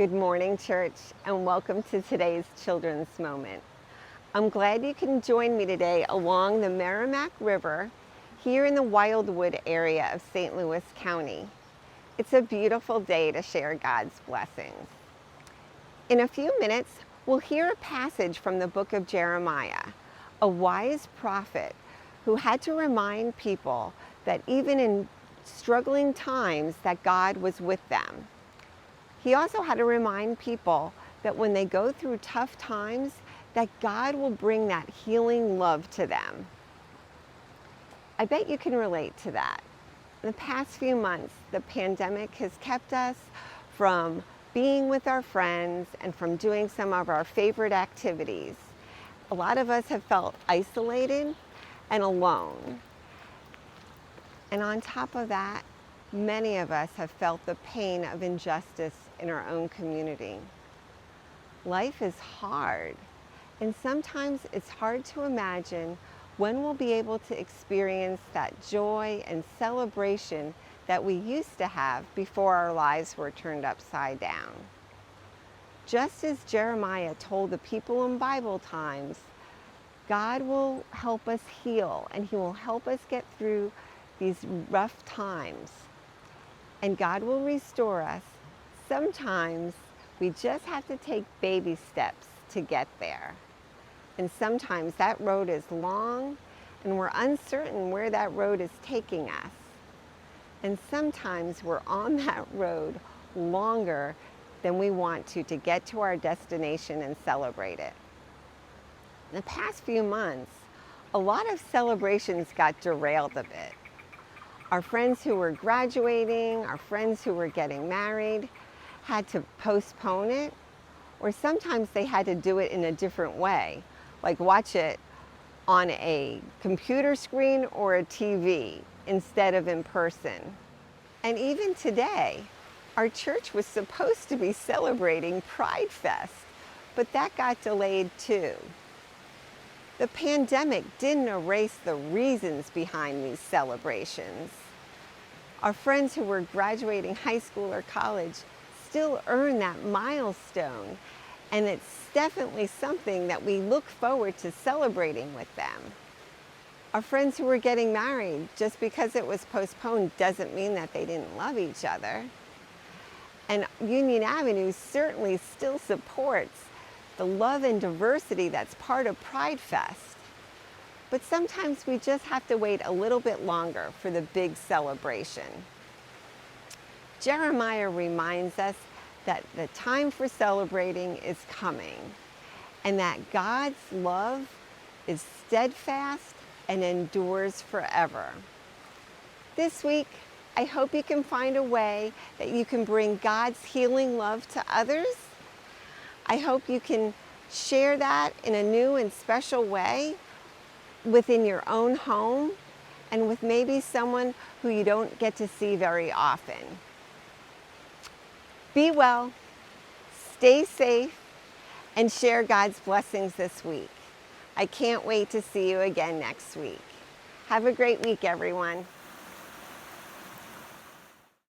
Good morning, church, and welcome to today's Children's Moment. I'm glad you can join me today along the Merrimack River here in the Wildwood area of St. Louis County. It's a beautiful day to share God's blessings. In a few minutes, we'll hear a passage from the book of Jeremiah, a wise prophet who had to remind people that even in struggling times that God was with them. He also had to remind people that when they go through tough times, that God will bring that healing love to them. I bet you can relate to that. In the past few months, the pandemic has kept us from being with our friends and from doing some of our favorite activities. A lot of us have felt isolated and alone. And on top of that, many of us have felt the pain of injustice in our own community. Life is hard, and sometimes it's hard to imagine when we'll be able to experience that joy and celebration that we used to have before our lives were turned upside down. Just as Jeremiah told the people in Bible times, God will help us heal, and He will help us get through these rough times. And God will restore us. Sometimes we just have to take baby steps to get there. And sometimes that road is long and we're uncertain where that road is taking us. And sometimes we're on that road longer than we want to get to our destination and celebrate it. In the past few months, a lot of celebrations got derailed a bit. Our friends who were graduating, our friends who were getting married had to postpone it, or sometimes they had to do it in a different way, like watch it on a computer screen or a TV instead of in person. And even today, our church was supposed to be celebrating Pride Fest, but that got delayed too. The pandemic didn't erase the reasons behind these celebrations. Our friends who were graduating high school or college still earn that milestone, and it's definitely something that we look forward to celebrating with them. Our friends who were getting married, just because it was postponed doesn't mean that they didn't love each other. And Union Avenue certainly still supports the love and diversity that's part of Pride Fest. But sometimes we just have to wait a little bit longer for the big celebration. Jeremiah reminds us that the time for celebrating is coming, and that God's love is steadfast and endures forever. This week, I hope you can find a way that you can bring God's healing love to others. I hope you can share that in a new and special way within your own home and with maybe someone who you don't get to see very often. Be well, stay safe, and share God's blessings this week. I can't wait to see you again next week. Have a great week, everyone.